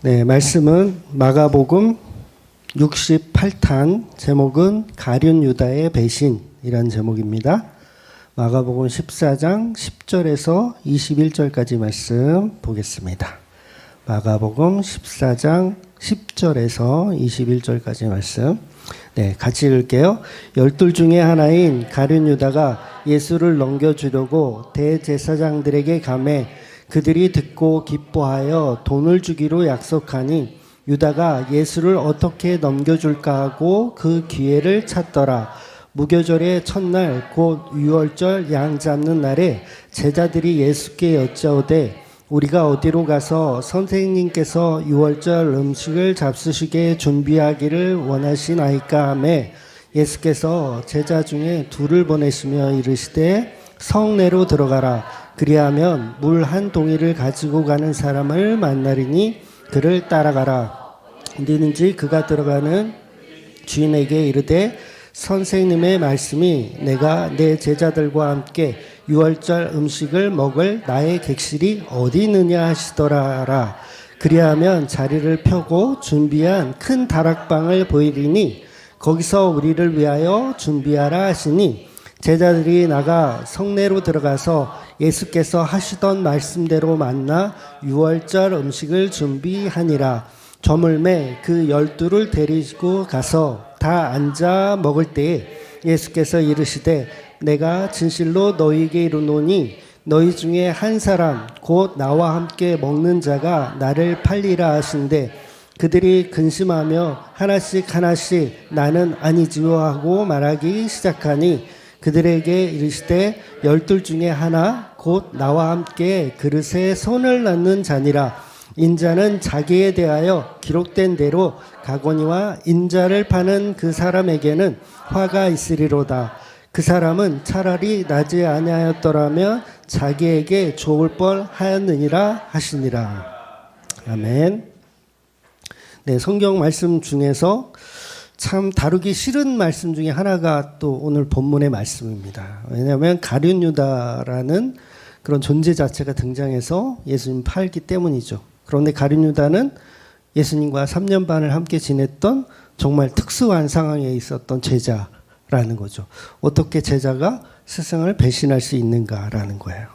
네, 말씀은 마가복음 68탄, 제목은 가룟 유다의 배신이라는 제목입니다. 마가복음 14장 10절에서 21절까지 말씀 보겠습니다. 마가복음 14장 10절에서 21절까지 말씀. 네, 같이 읽을게요. 12 중에 하나인 가룟 유다가 예수를 넘겨주려고 대제사장들에게 가매 그들이 듣고 기뻐하여 돈을 주기로 약속하니 유다가 예수를 어떻게 넘겨줄까 하고 그 기회를 찾더라. 무교절의 첫날 곧 유월절 양 잡는 날에 제자들이 예수께 여짜오되 우리가 어디로 가서 선생님께서 유월절 음식을 잡수시게 준비하기를 원하시나이까 하매 예수께서 제자 중에 둘을 보내시며 이르시되 성내로 들어가라. 그리하면 물 한 동이를 가지고 가는 사람을 만나리니 그를 따라가라. 이르는지 그가 들어가는 주인에게 이르되 선생님의 말씀이 내가 내 제자들과 함께 유월절 음식을 먹을 나의 객실이 어디 있느냐 하시더라. 그리하면 자리를 펴고 준비한 큰 다락방을 보이리니 거기서 우리를 위하여 준비하라 하시니 제자들이 나가 성내로 들어가서 예수께서 하시던 말씀대로 만나 유월절 음식을 준비하니라. 저물매 그 12를 데리고 가서 다 앉아 먹을 때에 예수께서 이르시되 내가 진실로 너희에게 이르노니 너희 중에 한 사람 곧 나와 함께 먹는 자가 나를 팔리라 하신대 그들이 근심하며 하나씩 나는 아니지요 하고 말하기 시작하니 그들에게 이르시되 12 중에 하나 곧 나와 함께 그릇에 손을 넣는 자니라. 인자는 자기에 대하여 기록된 대로 가거니와 인자를 파는 그 사람에게는 화가 있으리로다. 그 사람은 차라리 나지 아니하였더라면 자기에게 좋을 뻔하였느니라 하시니라. 아멘. 네, 성경 말씀 중에서 참 다루기 싫은 말씀 중에 하나가 또 오늘 본문의 말씀입니다. 왜냐하면 가룟 유다라는 그런 존재 자체가 등장해서 예수님 팔기 때문이죠. 그런데 가룟 유다는 예수님과 3년 반을 함께 지냈던 정말 특수한 상황에 있었던 제자라는 거죠. 어떻게 제자가 스승을 배신할 수 있는가라는 거예요.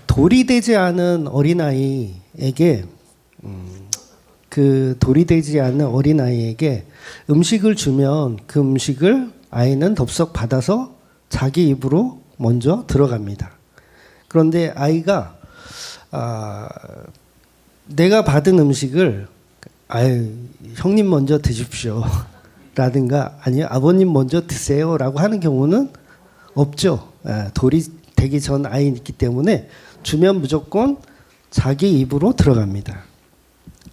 돌이 되지 않은 어린아이에게 그 돌이 되지 않는 어린아이에게 음식을 주면 그 음식을 아이는 덥석 받아서 자기 입으로 먼저 들어갑니다. 그런데 아이가 내가 받은 음식을 형님 먼저 드십시오 라든가 아니요 아버님 먼저 드세요 라고 하는 경우는 없죠. 돌이 되기 전 아이이기 때문에 주면 무조건 자기 입으로 들어갑니다.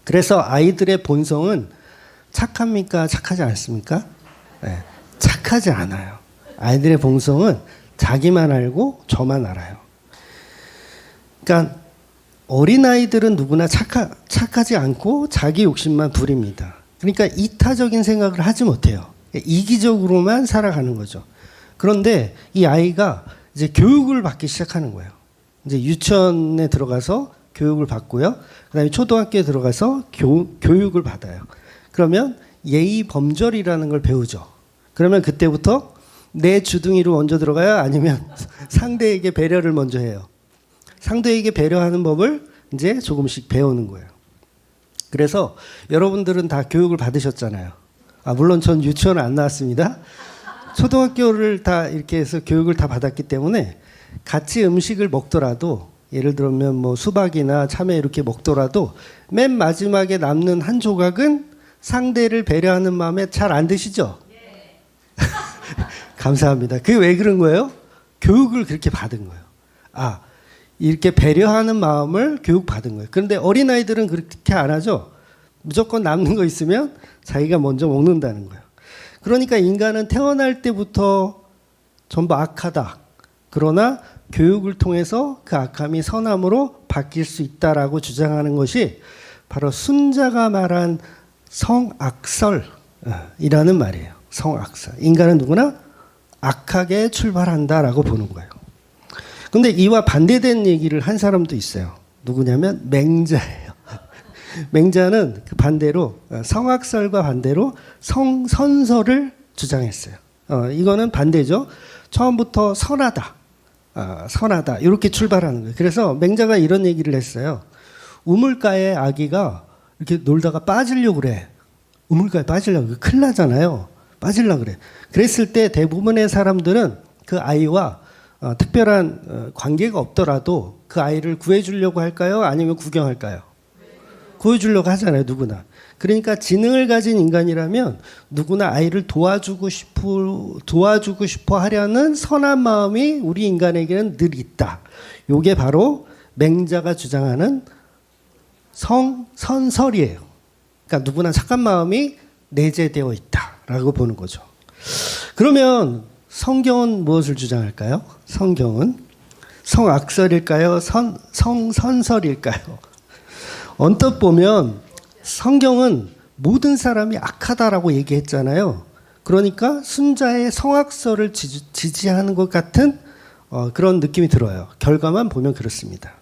그래서 아이들의 본성은 착합니까? 착하지 않습니까? 네, 착하지 않아요. 아이들의 본성은 자기만 알고 저만 알아요. 그러니까 어린아이들은 누구나 착하지 않고 자기 욕심만 부립니다. 그러니까 이타적인 생각을 하지 못해요. 이기적으로만 살아가는 거죠. 그런데 이 아이가 이제 교육을 받기 시작하는 거예요. 이제 유치원에 들어가서 교육을 받고요. 그 다음에 초등학교에 들어가서 교육을 받아요. 그러면 예의 범절이라는 걸 배우죠. 그러면 그때부터 내 주둥이로 먼저 들어가요? 아니면 상대에게 배려를 먼저 해요? 상대에게 배려하는 법을 이제 조금씩 배우는 거예요. 그래서 여러분들은 다 교육을 받으셨잖아요. 물론 전 유치원 안 나왔습니다. 초등학교를 다 이렇게 해서 교육을 다 받았기 때문에 같이 음식을 먹더라도 예를 들면 뭐 수박이나 참외 이렇게 먹더라도 맨 마지막에 남는 한 조각은 상대를 배려하는 마음에 잘 안 드시죠? 네. 감사합니다. 그게 왜 그런 거예요? 교육을 그렇게 받은 거예요. 이렇게 배려하는 마음을 교육받은 거예요. 그런데 어린아이들은 그렇게 안 하죠. 무조건 남는 거 있으면 자기가 먼저 먹는다는 거예요. 그러니까 인간은 태어날 때부터 전부 악하다. 그러나 교육을 통해서 그 악함이 선함으로 바뀔 수 있다라고 주장하는 것이 바로 순자가 말한 성악설이라는 말이에요. 성악설. 인간은 누구나 악하게 출발한다라고 보는 거예요. 그런데 이와 반대된 얘기를 한 사람도 있어요. 누구냐면 맹자예요. 맹자는 그 반대로 성악설과 반대로 성선설을 주장했어요. 이거는 반대죠. 처음부터 선하다, 선하다 이렇게 출발하는 거예요. 그래서 맹자가 이런 얘기를 했어요. 우물가에 아기가 이렇게 놀다가 빠지려고 그래. 우물가에 빠지려고 그래. 큰일 나잖아요. 빠지려고 그래. 그랬을 때 대부분의 사람들은 그 아이와 특별한 관계가 없더라도 그 아이를 구해주려고 할까요? 아니면 구경할까요? 구해주려고 하잖아요, 누구나. 그러니까 지능을 가진 인간이라면 누구나 아이를 도와주고 싶어 하려는 선한 마음이 우리 인간에게는 늘 있다. 요게 바로 맹자가 주장하는 선설이에요. 그러니까 누구나 착한 마음이 내재되어 있다라고 보는 거죠. 그러면 성경은 무엇을 주장할까요? 성경은 성악설일까요? 성선설일까요? 언뜻 보면 성경은 모든 사람이 악하다라고 얘기했잖아요. 그러니까 순자의 성악설을 지지하는 것 같은 그런 느낌이 들어요. 결과만 보면 그렇습니다.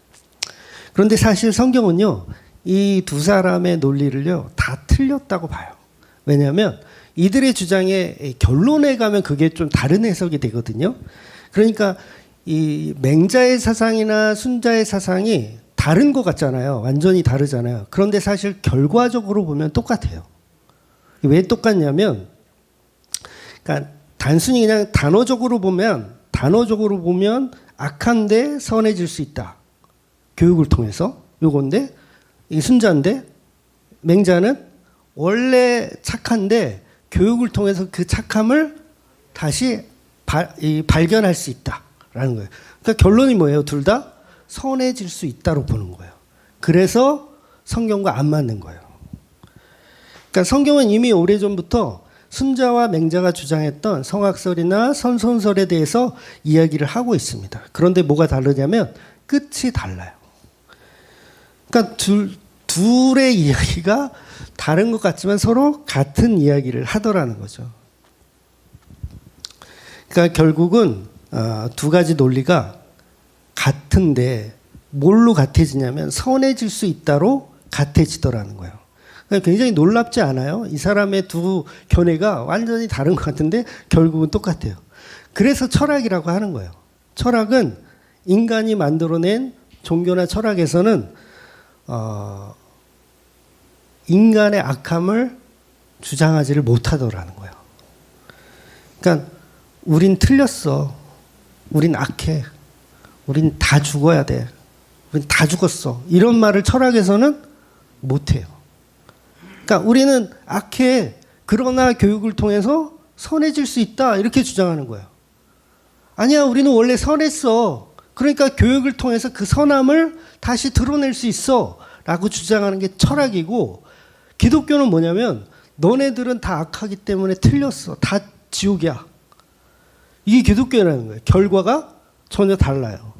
그런데 사실 성경은요, 이 두 사람의 논리를요, 다 틀렸다고 봐요. 왜냐하면 이들의 주장의 결론에 가면 그게 좀 다른 해석이 되거든요. 그러니까 이 맹자의 사상이나 순자의 사상이 다른 것 같잖아요. 완전히 다르잖아요. 그런데 사실 결과적으로 보면 똑같아요. 왜 똑같냐면, 그러니까 단순히 그냥 단어적으로 보면 악한데 선해질 수 있다. 교육을 통해서. 요건데, 이 순자인데, 맹자는 원래 착한데 교육을 통해서 그 착함을 다시 발견할 수 있다라는 거예요. 그러니까 결론이 뭐예요? 둘 다 선해질 수 있다로 보는 거예요. 그래서 성경과 안 맞는 거예요. 그러니까 성경은 이미 오래전부터 순자와 맹자가 주장했던 성악설이나 선선설에 대해서 이야기를 하고 있습니다. 그런데 뭐가 다르냐면 끝이 달라요. 그러니까 둘의 이야기가 다른 것 같지만 서로 같은 이야기를 하더라는 거죠. 그러니까 결국은 두 가지 논리가 같은데 뭘로 같아지냐면 선해질 수 있다로 같아지더라는 거예요. 그러니까 굉장히 놀랍지 않아요? 이 사람의 두 견해가 완전히 다른 것 같은데 결국은 똑같아요. 그래서 철학이라고 하는 거예요. 철학은 인간이 만들어낸 종교나 철학에서는 인간의 악함을 주장하지를 못하더라는 거예요. 그러니까 우린 틀렸어. 우린 악해. 우린 다 죽어야 돼. 우린 다 죽었어. 이런 말을 철학에서는 못해요. 그러니까 우리는 악해. 그러나 교육을 통해서 선해질 수 있다. 이렇게 주장하는 거예요. 아니야, 우리는 원래 선했어. 그러니까 교육을 통해서 그 선함을 다시 드러낼 수 있어. 라고 주장하는 게 철학이고, 기독교는 뭐냐면 너네들은 다 악하기 때문에 틀렸어. 다 지옥이야. 이게 기독교라는 거예요. 결과가 전혀 달라요.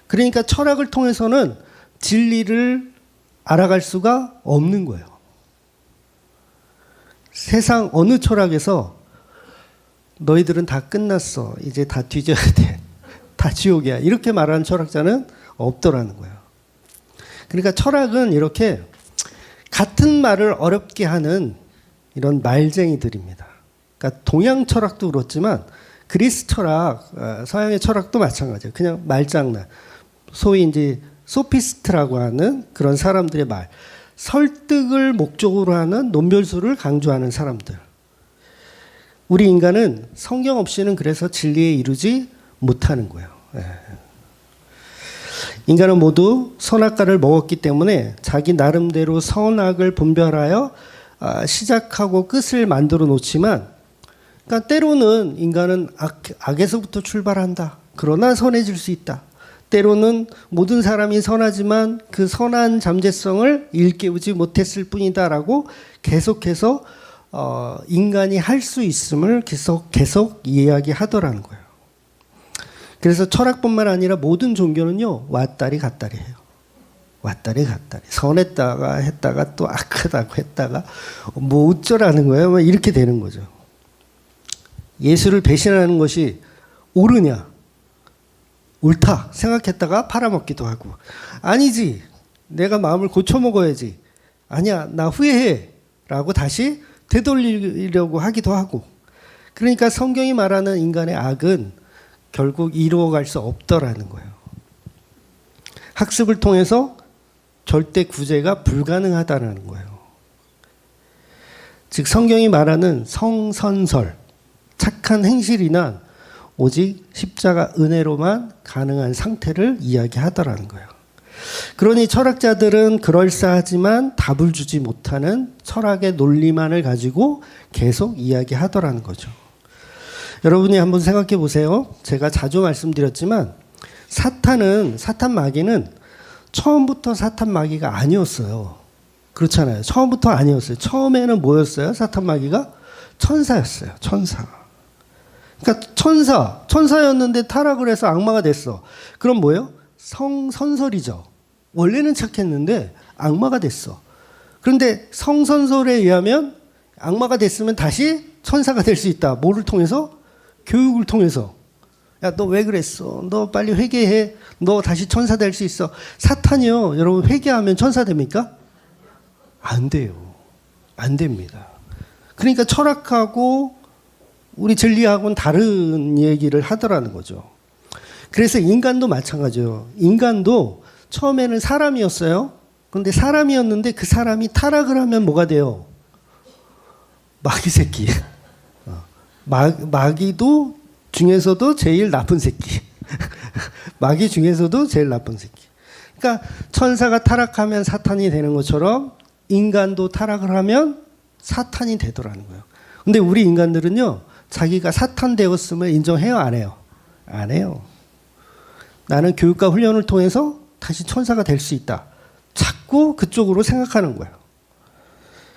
그러니까 철학을 통해서는 진리를 알아갈 수가 없는 거예요. 세상 어느 철학에서 너희들은 다 끝났어. 이제 다 뒤져야 돼. 다 지옥이야. 이렇게 말하는 철학자는 없더라는 거예요. 그러니까 철학은 이렇게 같은 말을 어렵게 하는 이런 말쟁이들입니다. 그러니까 동양 철학도 그렇지만 그리스 철학, 서양의 철학도 마찬가지예요. 그냥 말장난. 소위 이제 소피스트라고 하는 그런 사람들의 말. 설득을 목적으로 하는 논별수를 강조하는 사람들. 우리 인간은 성경 없이는 그래서 진리에 이르지 못하는 거예요. 인간은 모두 선악과를 먹었기 때문에 자기 나름대로 선악을 분별하여 시작하고 끝을 만들어 놓지만, 그러니까 때로는 인간은 악에서부터 출발한다. 그러나 선해질 수 있다. 때로는 모든 사람이 선하지만 그 선한 잠재성을 일깨우지 못했을 뿐이다라고 계속해서 인간이 할 수 있음을 계속 이야기하더라는 거예요. 그래서 철학뿐만 아니라 모든 종교는요, 왔다리 갔다리 해요. 왔다리 갔다리. 선했다가 했다가 또 악하다고 했다가 뭐 어쩌라는 거예요? 뭐 이렇게 되는 거죠. 예수를 배신하는 것이 옳으냐? 옳다 생각했다가 팔아먹기도 하고, 아니지, 내가 마음을 고쳐먹어야지 아니야, 나 후회해 라고 다시 되돌리려고 하기도 하고. 그러니까 성경이 말하는 인간의 악은 결국 이루어갈 수 없더라는 거예요. 학습을 통해서 절대 구제가 불가능하다는 거예요. 즉 성경이 말하는 성선설, 착한 행실이나 오직 십자가 은혜로만 가능한 상태를 이야기하더라는 거예요. 그러니 철학자들은 그럴싸하지만 답을 주지 못하는 철학의 논리만을 가지고 계속 이야기하더라는 거죠. 여러분이 한번 생각해 보세요. 제가 자주 말씀드렸지만 사탄 마귀는 처음부터 사탄 마귀가 아니었어요. 그렇잖아요. 처음부터 아니었어요. 처음에는 뭐였어요? 사탄 마귀가 천사였어요. 천사. 그러니까 천사였는데 타락을 해서 악마가 됐어. 그럼 뭐예요? 성선설이죠. 원래는 착했는데 악마가 됐어. 그런데 성선설에 의하면 악마가 됐으면 다시 천사가 될 수 있다. 뭐를 통해서? 교육을 통해서. 야, 너 왜 그랬어? 너 빨리 회개해. 너 다시 천사 될 수 있어. 사탄이요. 여러분 회개하면 천사 됩니까? 안 돼요. 안 됩니다. 그러니까 철학하고 우리 진리하고는 다른 얘기를 하더라는 거죠. 그래서 인간도 마찬가지예요. 인간도 처음에는 사람이었어요. 그런데 사람이었는데 그 사람이 타락을 하면 뭐가 돼요? 마귀 새끼. 마귀도 중에서도 제일 나쁜 새끼. 마귀 중에서도 제일 나쁜 새끼. 그러니까 천사가 타락하면 사탄이 되는 것처럼 인간도 타락을 하면 사탄이 되더라는 거예요. 근데 우리 인간들은요, 자기가 사탄 되었음을 인정해요, 안 해요? 안 해요. 나는 교육과 훈련을 통해서 다시 천사가 될 수 있다. 자꾸 그쪽으로 생각하는 거예요.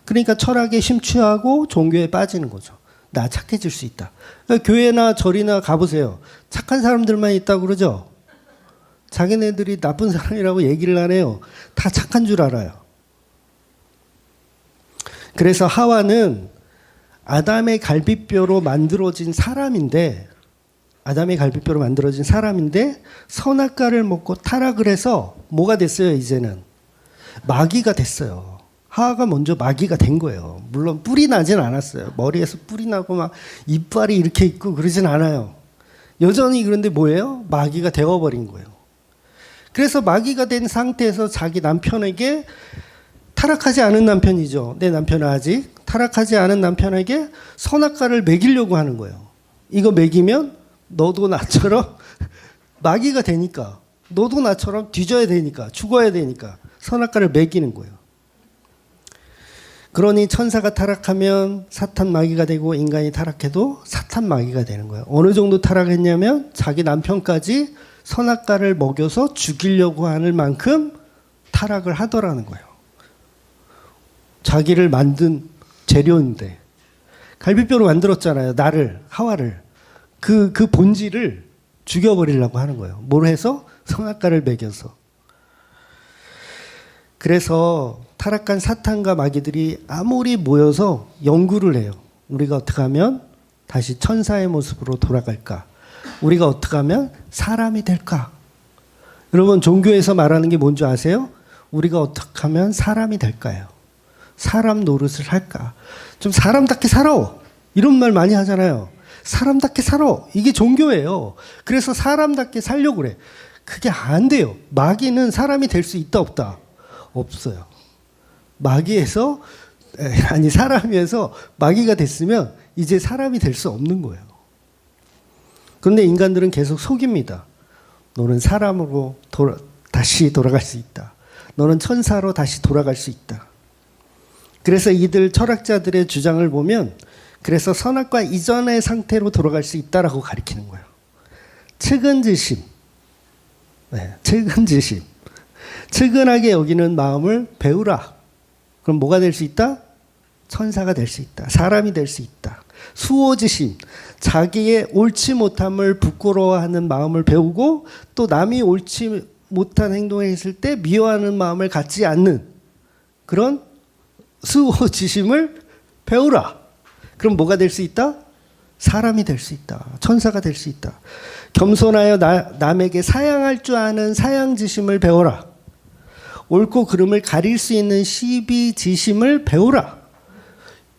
그러니까 철학에 심취하고 종교에 빠지는 거죠. 나 착해질 수 있다. 그러니까 교회나 절이나 가보세요. 착한 사람들만 있다고 그러죠. 자기네들이 나쁜 사람이라고 얘기를 안 해요. 다 착한 줄 알아요. 그래서 하와는 아담의 갈비뼈로 만들어진 사람인데 선악과를 먹고 타락을 해서 뭐가 됐어요? 이제는 마귀가 됐어요. 하와가 먼저 마귀가 된 거예요. 물론 뿔이 나진 않았어요. 머리에서 뿔이 나고 막 이빨이 이렇게 있고 그러진 않아요. 여전히. 그런데 뭐예요? 마귀가 되어버린 거예요. 그래서 마귀가 된 상태에서 자기 남편에게, 타락하지 않은 남편이죠. 내 남편은 아직 타락하지 않은 남편에게 선악과를 먹이려고 하는 거예요. 이거 먹이면 너도 나처럼 마귀가 되니까, 너도 나처럼 뒤져야 되니까, 죽어야 되니까 선악과를 먹이는 거예요. 그러니 천사가 타락하면 사탄 마귀가 되고 인간이 타락해도 사탄 마귀가 되는 거예요. 어느 정도 타락했냐면 자기 남편까지 선악과를 먹여서 죽이려고 하는 만큼 타락을 하더라는 거예요. 자기를 만든 재료인데 갈비뼈로 만들었잖아요. 나를, 하와를. 그 본질을 죽여버리려고 하는 거예요. 뭘 해서? 선악과를 먹여서. 그래서 타락한 사탄과 마귀들이 아무리 모여서 연구를 해요. 우리가 어떻게 하면 다시 천사의 모습으로 돌아갈까? 우리가 어떻게 하면 사람이 될까? 여러분, 종교에서 말하는 게 뭔지 아세요? 우리가 어떻게 하면 사람이 될까요? 사람 노릇을 할까? 좀 사람답게 살아. 이런 말 많이 하잖아요. 사람답게 살아. 이게 종교예요. 그래서 사람답게 살려고 그래. 그게 안 돼요. 마귀는 사람이 될 수 있다, 없다? 없어요. 사람에서 마귀가 됐으면 이제 사람이 될 수 없는 거예요. 그런데 인간들은 계속 속입니다. 너는 사람으로 다시 돌아갈 수 있다. 너는 천사로 다시 돌아갈 수 있다. 그래서 이들 철학자들의 주장을 보면 그래서 선악과 이전의 상태로 돌아갈 수 있다라고 가리키는 거예요. 측은지심. 측은지심. 측은하게 여기는 마음을 배우라. 그럼 뭐가 될 수 있다? 천사가 될 수 있다. 사람이 될 수 있다. 수호지심. 자기의 옳지 못함을 부끄러워하는 마음을 배우고 또 남이 옳지 못한 행동을 했을 때 미워하는 마음을 갖지 않는 그런 수호지심을 배우라. 그럼 뭐가 될 수 있다? 사람이 될 수 있다. 천사가 될 수 있다. 겸손하여 남에게 사양할 줄 아는 사양지심을 배워라. 옳고 그름을 가릴 수 있는 시비지심을 배우라.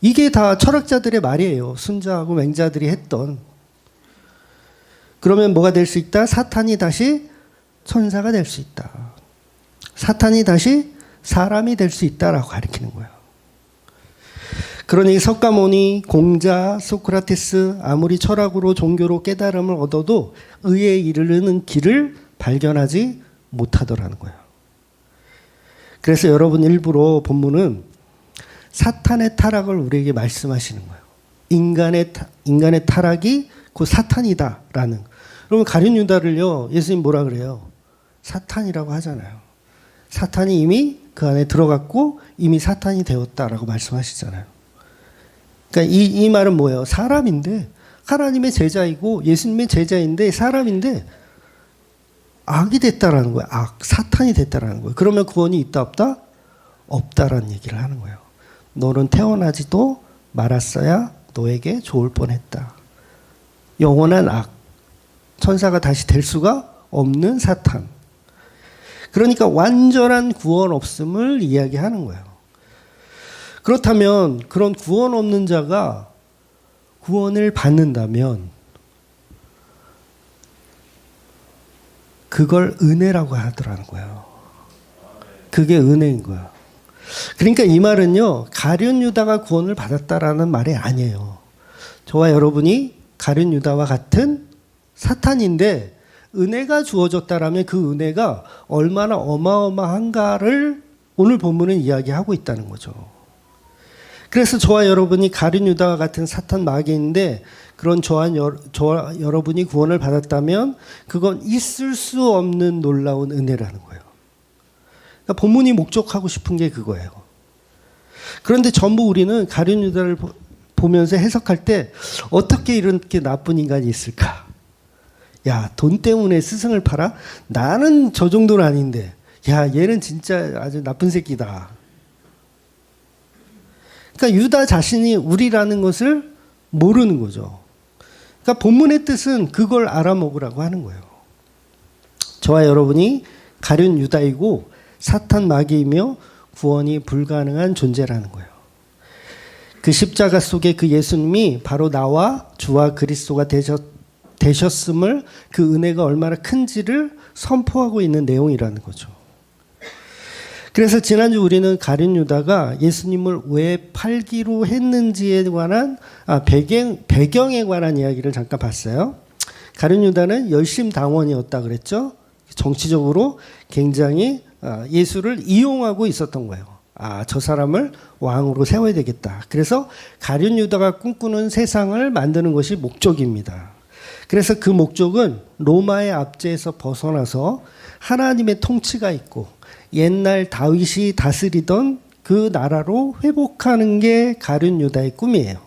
이게 다 철학자들의 말이에요. 순자하고 맹자들이 했던. 그러면 뭐가 될 수 있다? 사탄이 다시 천사가 될 수 있다. 사탄이 다시 사람이 될 수 있다라고 가리키는 거예요. 그러니 석가모니, 공자, 소크라테스 아무리 철학으로 종교로 깨달음을 얻어도 의에 이르는 길을 발견하지 못하더라는 거예요. 그래서 여러분 일부러 본문은 사탄의 타락을 우리에게 말씀하시는 거예요. 인간의 타락이 곧 사탄이다라는. 그러면 가룟 유다를요, 예수님 뭐라 그래요? 사탄이라고 하잖아요. 사탄이 이미 그 안에 들어갔고 이미 사탄이 되었다라고 말씀하시잖아요. 그러니까 이 말은 뭐예요? 사람인데, 하나님의 제자이고 예수님의 제자인데 사람인데 악이 됐다라는 거예요. 악, 사탄이 됐다라는 거예요. 그러면 구원이 있다 없다? 없다라는 얘기를 하는 거예요. 너는 태어나지도 말았어야 너에게 좋을 뻔했다. 영원한 악, 천사가 다시 될 수가 없는 사탄. 그러니까 완전한 구원 없음을 이야기하는 거예요. 그렇다면 그런 구원 없는 자가 구원을 받는다면 그걸 은혜라고 하더라는 거예요. 그게 은혜인 거예요. 그러니까 이 말은요, 가룟 유다가 구원을 받았다라는 말이 아니에요. 저와 여러분이 가룟 유다와 같은 사탄인데 은혜가 주어졌다라면 그 은혜가 얼마나 어마어마한가를 오늘 본문은 이야기하고 있다는 거죠. 그래서 저와 여러분이 가룟 유다와 같은 사탄 마귀인데 그런 저와 여러분이 구원을 받았다면 그건 있을 수 없는 놀라운 은혜라는 거예요. 그러니까 본문이 목적하고 싶은 게 그거예요. 그런데 전부 우리는 가룟 유다를 보면서 해석할 때 어떻게 이렇게 나쁜 인간이 있을까? 야, 돈 때문에 스승을 팔아? 나는 저 정도는 아닌데. 야, 얘는 진짜 아주 나쁜 새끼다. 그러니까 유다 자신이 우리라는 것을 모르는 거죠. 그러니까 본문의 뜻은 그걸 알아먹으라고 하는 거예요. 저와 여러분이 가룟 유다이고 사탄 마귀이며 구원이 불가능한 존재라는 거예요. 그 십자가 속에 그 예수님이 바로 나와 주와 그리스도가 되셨음을 그 은혜가 얼마나 큰지를 선포하고 있는 내용이라는 거죠. 그래서 지난주 우리는 가룟 유다가 예수님을 왜 팔기로 했는지에 관한 배경에 관한 이야기를 잠깐 봤어요. 가룟 유다는 열심당원이었다 그랬죠. 정치적으로 굉장히 예수를 이용하고 있었던 거예요. 저 사람을 왕으로 세워야 되겠다. 그래서 가룟 유다가 꿈꾸는 세상을 만드는 것이 목적입니다. 그래서 그 목적은 로마의 압제에서 벗어나서 하나님의 통치가 있고 옛날 다윗이 다스리던 그 나라로 회복하는 게 가룟 유다의 꿈이에요.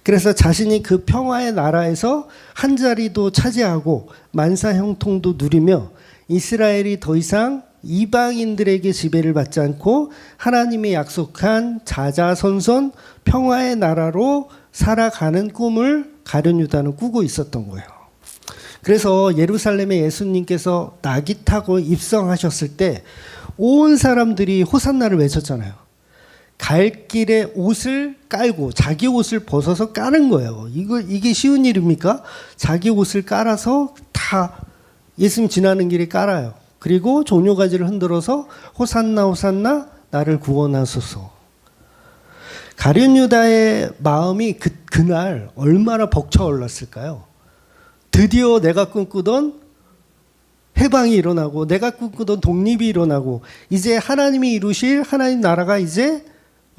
그래서 자신이 그 평화의 나라에서 한 자리도 차지하고 만사 형통도 누리며 이스라엘이 더 이상 이방인들에게 지배를 받지 않고 하나님이 약속한 자자손손 평화의 나라로 살아가는 꿈을 가룟 유다는 꾸고 있었던 거예요. 그래서 예루살렘에 예수님께서 낙이 타고 입성하셨을 때 온 사람들이 호산나를 외쳤잖아요. 갈 길에 옷을 깔고 자기 옷을 벗어서 까는 거예요. 이게 쉬운 일입니까? 자기 옷을 깔아서 다 예수님 지나는 길에 깔아요. 그리고 종려가지를 흔들어서 호산나 호산나 나를 구원하소서. 가룟 유다의 마음이 그날 얼마나 벅차올랐을까요? 드디어 내가 꿈꾸던 해방이 일어나고 내가 꿈꾸던 독립이 일어나고 이제 하나님이 이루실 하나님 나라가 이제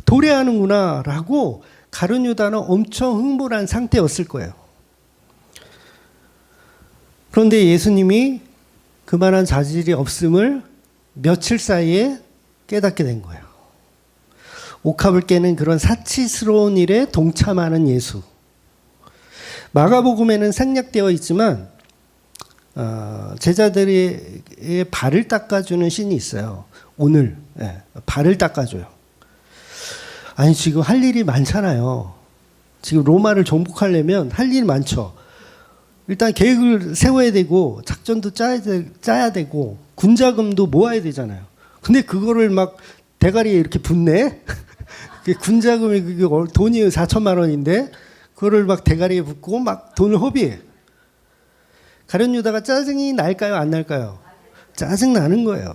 도래하는구나 라고 가룟 유다는 엄청 흥분한 상태였을 거예요. 그런데 예수님이 그만한 자질이 없음을 며칠 사이에 깨닫게 된 거예요. 옥합을 깨는 그런 사치스러운 일에 동참하는 예수. 마가복음에는 생략되어 있지만 제자들의 발을 닦아주는 씬이 있어요. 오늘 발을 닦아줘요. 아니 지금 할 일이 많잖아요. 지금 로마를 정복하려면 할 일이 많죠. 일단 계획을 세워야 되고 작전도 짜야 되고 군자금도 모아야 되잖아요. 근데 그거를 막 대가리에 이렇게 붓네? 군자금이 그게 돈이 4천만 원인데 그거를 막 대가리에 붓고 막 돈을 허비해. 가룟 유다가 짜증이 날까요? 안 날까요? 짜증 나는 거예요.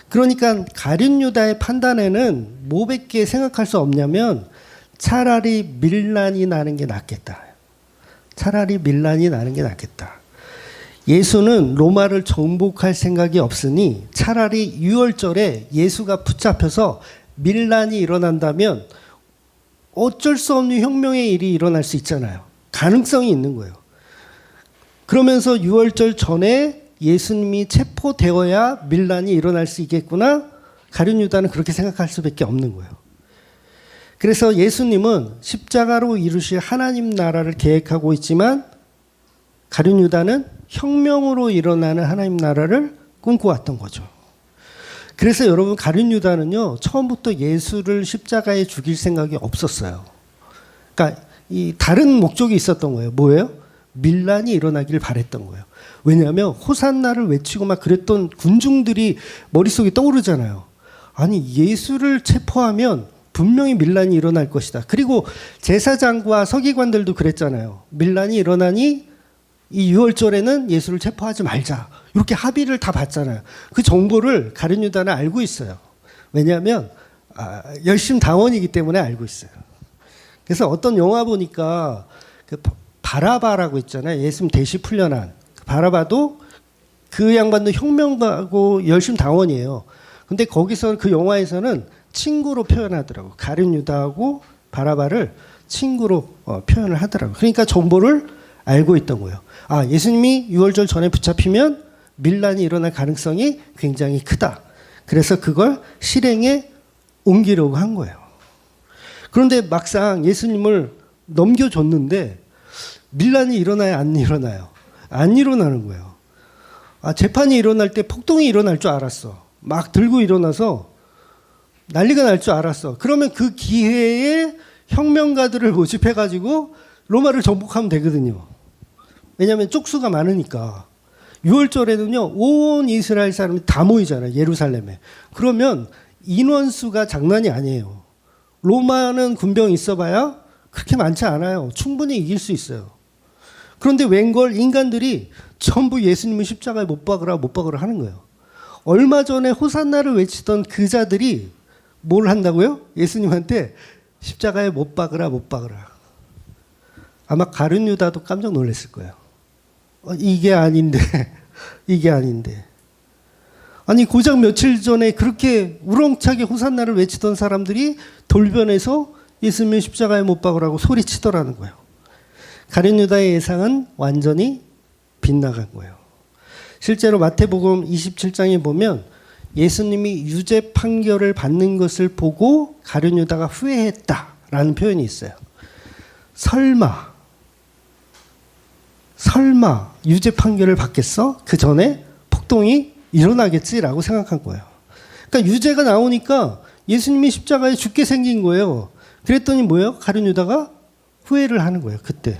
그러니까 가룟 유다의 판단에는 뭐밖에 생각할 수 없냐면 차라리 밀란이 나는 게 낫겠다. 차라리 밀란이 나는 게 낫겠다. 예수는 로마를 정복할 생각이 없으니 차라리 유월절에 예수가 붙잡혀서 밀란이 일어난다면 어쩔 수 없는 혁명의 일이 일어날 수 있잖아요. 가능성이 있는 거예요. 그러면서 유월절 전에 예수님이 체포되어야 밀란이 일어날 수 있겠구나. 가룟 유다는 그렇게 생각할 수밖에 없는 거예요. 그래서 예수님은 십자가로 이루실 하나님 나라를 계획하고 있지만 가룟 유다는 혁명으로 일어나는 하나님 나라를 꿈꿔왔던 거죠. 그래서 여러분 가룟 유다는요 처음부터 예수를 십자가에 죽일 생각이 없었어요. 그러니까 이 다른 목적이 있었던 거예요. 뭐예요? 밀란이 일어나길 바랬던 거예요. 왜냐하면 호산나를 외치고 막 그랬던 군중들이 머릿속에 떠오르잖아요. 아니 예수를 체포하면 분명히 밀란이 일어날 것이다. 그리고 제사장과 서기관들도 그랬잖아요. 밀란이 일어나니 이 유월절에는 예수를 체포하지 말자. 이렇게 합의를 다 봤잖아요. 그 정보를 가룟 유다는 알고 있어요. 왜냐하면 열심 당원이기 때문에 알고 있어요. 그래서 어떤 영화 보니까 그 바라바라고 있잖아요. 예수님 대시 풀려난 바라바도 그 양반도 혁명가고 열심 당원이에요. 근데 거기서 그 영화에서는 친구로 표현하더라고. 가룟 유다하고 바라바를 친구로 표현을 하더라고. 그러니까 정보를 알고 있던 거예요. 아, 예수님이 유월절 전에 붙잡히면 밀란이 일어날 가능성이 굉장히 크다. 그래서 그걸 실행에 옮기려고 한 거예요. 그런데 막상 예수님을 넘겨줬는데 밀란이 일어나요? 안 일어나요? 안 일어나는 거예요. 아, 재판이 일어날 때 폭동이 일어날 줄 알았어. 막 들고 일어나서 난리가 날 줄 알았어. 그러면 그 기회에 혁명가들을 모집해가지고 로마를 정복하면 되거든요. 왜냐하면 쪽수가 많으니까. 6월절에는요, 온 이스라엘 사람이 다 모이잖아요. 예루살렘에. 그러면 인원수가 장난이 아니에요. 로마는 군병 있어봐야 그렇게 많지 않아요. 충분히 이길 수 있어요. 그런데 웬걸 인간들이 전부 예수님을 십자가에 못 박으라 하는 거예요. 얼마 전에 호산나를 외치던 그 자들이 뭘 한다고요? 예수님한테 십자가에 못 박으라. 아마 가룟 유다도 깜짝 놀랐을 거예요. 이게 아닌데. 아니 고작 며칠 전에 그렇게 우렁차게 호산나를 외치던 사람들이 돌변해서 예수님을 십자가에 못 박으라고 소리치더라는 거예요. 가룟 유다의 예상은 완전히 빗나간 거예요. 실제로 마태복음 27장에 보면 예수님이 유죄 판결을 받는 것을 보고 가룟 유다가 후회했다라는 표현이 있어요. 설마 유죄 판결을 받겠어? 그 전에 폭동이 일어나겠지라고 생각한 거예요. 그러니까 유죄가 나오니까 예수님이 십자가에 죽게 생긴 거예요. 그랬더니 뭐예요? 가룟 유다가 후회를 하는 거예요. 그때.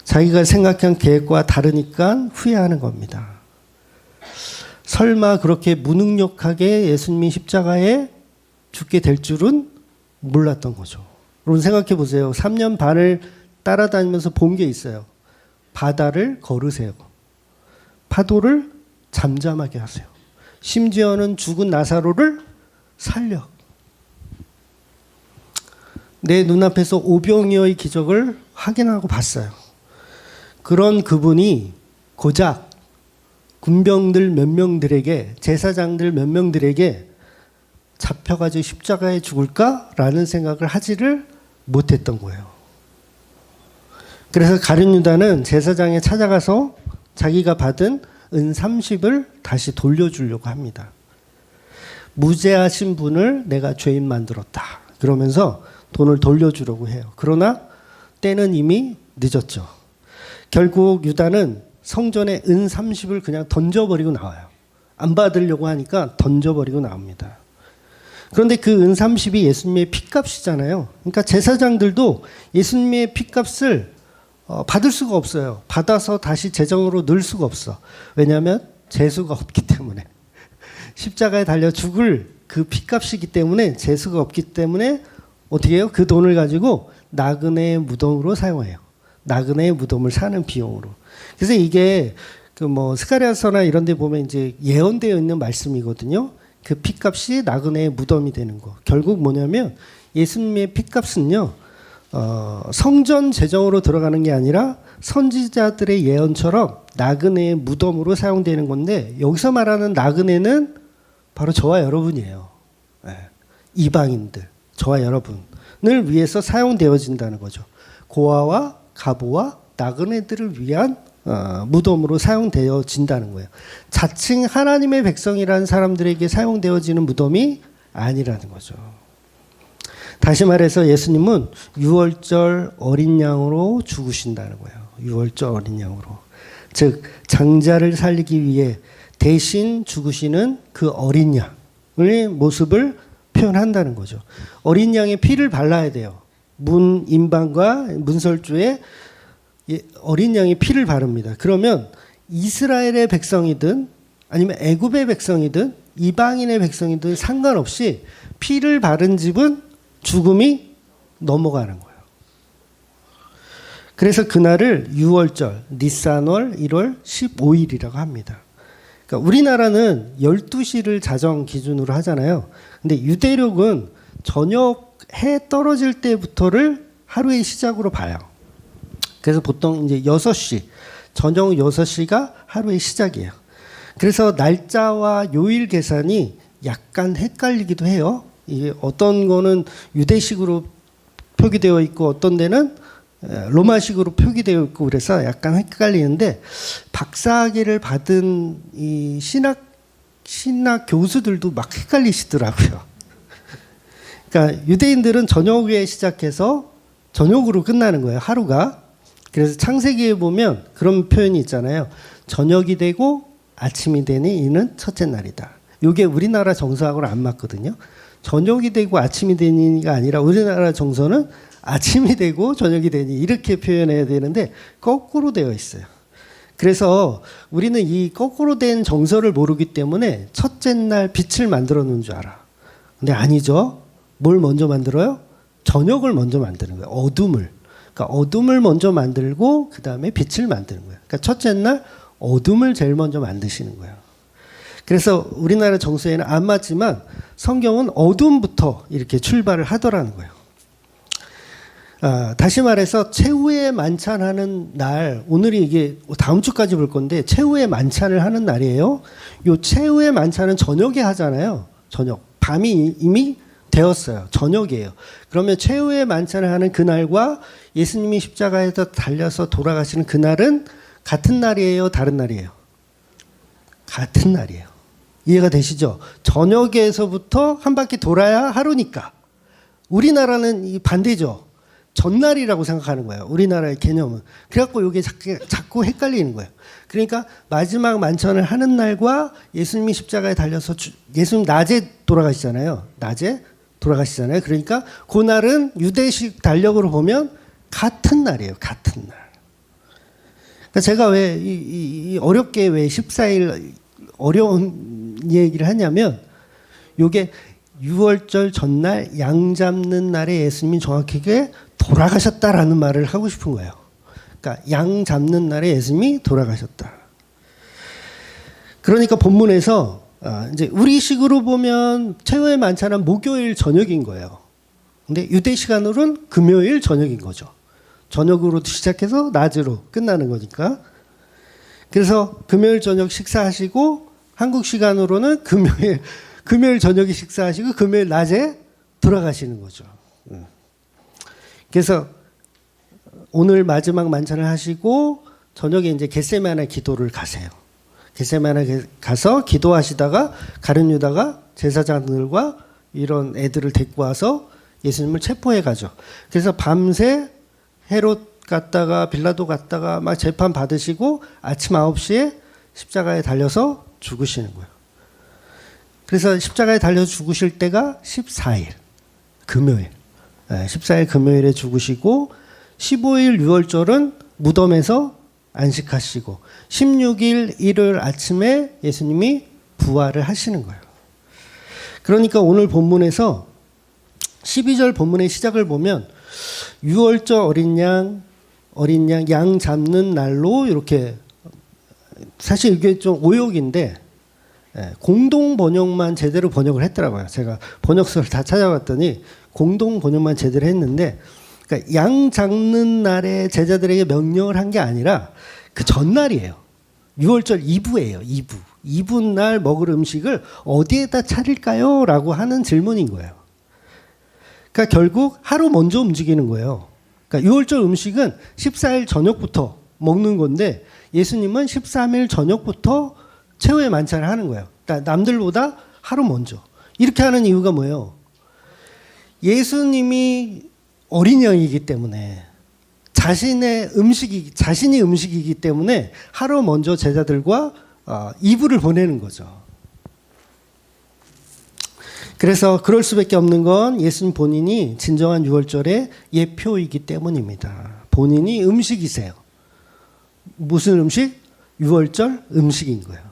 자기가 생각한 계획과 다르니까 후회하는 겁니다. 설마 그렇게 무능력하게 예수님이 십자가에 죽게 될 줄은 몰랐던 거죠. 여러분 생각해 보세요. 3년 반을 따라다니면서 본 게 있어요. 바다를 거르세요. 파도를 잠잠하게 하세요. 심지어는 죽은 나사로를 살려. 내 눈앞에서 오병이어의 기적을 확인하고 봤어요. 그런 그분이 고작 군병들 몇 명들에게, 제사장들 몇 명들에게 잡혀가지고 십자가에 죽을까라는 생각을 하지를 못했던 거예요. 그래서 가룟 유다는 제사장에 찾아가서 자기가 받은 은 30을 다시 돌려주려고 합니다. 무죄하신 분을 내가 죄인 만들었다. 그러면서 돈을 돌려주려고 해요. 그러나 때는 이미 늦었죠. 결국 유다는 성전에 은 30을 그냥 던져버리고 나와요. 안 받으려고 하니까 던져버리고 나옵니다. 그런데 그 은 30이 예수님의 핏값이잖아요. 그러니까 제사장들도 예수님의 핏값을 받을 수가 없어요. 받아서 다시 재정으로 넣을 수가 없어. 왜냐하면 재수가 없기 때문에. 십자가에 달려 죽을 그 피값이기 때문에 재수가 없기 때문에 어떻게 해요? 그 돈을 가지고 나그네의 무덤으로 사용해요. 나그네의 무덤을 사는 비용으로. 그래서 이게 그 뭐 스가랴서나 이런 데 보면 이제 예언되어 있는 말씀이거든요. 그 피값이 나그네의 무덤이 되는 거. 결국 뭐냐면 예수님의 피값은요. 성전 재정으로 들어가는 게 아니라 선지자들의 예언처럼 나그네의 무덤으로 사용되는 건데 여기서 말하는 나그네는 바로 저와 여러분이에요. 네. 이방인들, 저와 여러분을 위해서 사용되어진다는 거죠. 고아와 가보와 나그네들을 위한 무덤으로 사용되어진다는 거예요. 자칭 하나님의 백성이라는 사람들에게 사용되어지는 무덤이 아니라는 거죠. 다시 말해서 예수님은 유월절 어린 양으로 죽으신다는 거예요. 유월절 어린 양으로. 즉 장자를 살리기 위해 대신 죽으시는 그 어린 양의 모습을 표현한다는 거죠. 어린 양의 피를 발라야 돼요. 임방과 문설주에 어린 양의 피를 바릅니다. 그러면 이스라엘의 백성이든 아니면 애굽의 백성이든 이방인의 백성이든 상관없이 피를 바른 집은 죽음이 넘어가는 거예요. 그래서 그날을 유월절, 니산월 1월 15일이라고 합니다. 그러니까 우리나라는 12시를 자정 기준으로 하잖아요. 근데 유대력은 저녁 해 떨어질 때부터를 하루의 시작으로 봐요. 그래서 보통 이제 6시, 저녁 6시가 하루의 시작이에요. 그래서 날짜와 요일 계산이 약간 헷갈리기도 해요. 이게 어떤 거는 유대식으로 표기되어 있고 어떤 데는 로마식으로 표기되어 있고 그래서 약간 헷갈리는데 박사학위를 받은 이 신학 교수들도 막 헷갈리시더라고요. 그러니까 유대인들은 저녁에 시작해서 저녁으로 끝나는 거예요. 하루가. 그래서 창세기에 보면 그런 표현이 있잖아요. 저녁이 되고 아침이 되니 이는 첫째 날이다. 이게 우리나라 정서하고는 안 맞거든요. 저녁이 되고 아침이 되니가 아니라 우리나라 정서는 아침이 되고 저녁이 되니 이렇게 표현해야 되는데 거꾸로 되어 있어요. 그래서 우리는 이 거꾸로 된 정서를 모르기 때문에 첫째 날 빛을 만들어 놓은 줄 알아. 근데 아니죠. 뭘 먼저 만들어요? 저녁을 먼저 만드는 거예요. 어둠을. 그러니까 어둠을 먼저 만들고 그 다음에 빛을 만드는 거예요. 그러니까 첫째 날 어둠을 제일 먼저 만드시는 거예요. 그래서 우리나라 정서에는 안 맞지만 성경은 어둠부터 이렇게 출발을 하더라는 거예요. 다시 말해서 최후의 만찬하는 날, 오늘이 이게 다음 주까지 볼 건데 최후의 만찬을 하는 날이에요. 요 최후의 만찬은 저녁에 하잖아요. 저녁. 밤이 이미 되었어요. 저녁이에요. 그러면 최후의 만찬을 하는 그날과 예수님이 십자가에서 달려서 돌아가시는 그날은 같은 날이에요? 다른 날이에요? 같은 날이에요. 이해가 되시죠? 저녁에서부터 한 바퀴 돌아야 하루니까. 우리나라는 이 반대죠. 전날이라고 생각하는 거예요. 우리나라의 개념은. 그래갖고 이게 자꾸 헷갈리는 거예요. 그러니까 마지막 만찬을 하는 날과 예수님이 십자가에 달려서 예수님 낮에 돌아가시잖아요. 낮에 돌아가시잖아요. 그러니까 그날은 유대식 달력으로 보면 같은 날이에요. 같은 날. 그러니까 제가 왜 이 어렵게 왜 14일 어려운 얘기를 하냐면 요게 6월절 전날 양 잡는 날에 예수님이 정확하게 돌아가셨다라는 말을 하고 싶은 거예요. 그러니까 양 잡는 날에 예수님이 돌아가셨다. 그러니까 본문에서 이제 우리식으로 보면 최후의 만찬은 목요일 저녁인 거예요. 근데 유대 시간으로는 금요일 저녁인 거죠. 저녁으로 시작해서 낮으로 끝나는 거니까. 그래서 금요일 저녁 식사하시고 한국 시간으로는 금요일 저녁에 식사하시고 금요일 낮에 돌아가시는 거죠. 그래서 오늘 마지막 만찬을 하시고 저녁에 이제 겟세마네 기도를 가세요. 겟세마네 가서 기도하시다가 가룟 유다가 제사장들과 이런 애들을 데리고 와서 예수님을 체포해 가죠. 그래서 밤새 헤롯 갔다가 빌라도 갔다가 막 재판 받으시고 아침 9시에 십자가에 달려서 죽으시는 거예요. 그래서 십자가에 달려서 죽으실 때가 14일 금요일. 14일 금요일에 죽으시고 15일 6월절은 무덤에서 안식하시고 16일 일요일 아침에 예수님이 부활을 하시는 거예요. 그러니까 오늘 본문에서 12절 본문의 시작을 보면 유월절 어린 양 잡는 날로 이렇게, 사실 이게 좀 오역인데 공동 번역만 제대로 번역을 했더라고요. 제가 번역서를 다 찾아봤더니 공동 번역만 제대로 했는데, 그러니까 양 잡는 날에 제자들에게 명령을 한 게 아니라 그 전날이에요. 6월절 이브예요. 이브 날 먹을 음식을 어디에다 차릴까요? 라고 하는 질문인 거예요. 그러니까 결국 하루 먼저 움직이는 거예요. 그러니까 6월절 음식은 14일 저녁부터 먹는 건데 예수님은 13일 저녁부터 최후의 만찬을 하는 거예요. 그러니까 남들보다 하루 먼저. 이렇게 하는 이유가 뭐예요? 예수님이 어린 양이기 때문에 자신이 음식이기 때문에 하루 먼저 제자들과 이브를 보내는 거죠. 그래서 그럴 수밖에 없는 건 예수님 본인이 진정한 유월절의 예표이기 때문입니다. 본인이 음식이세요. 무슨 음식? 유월절 음식인 거예요.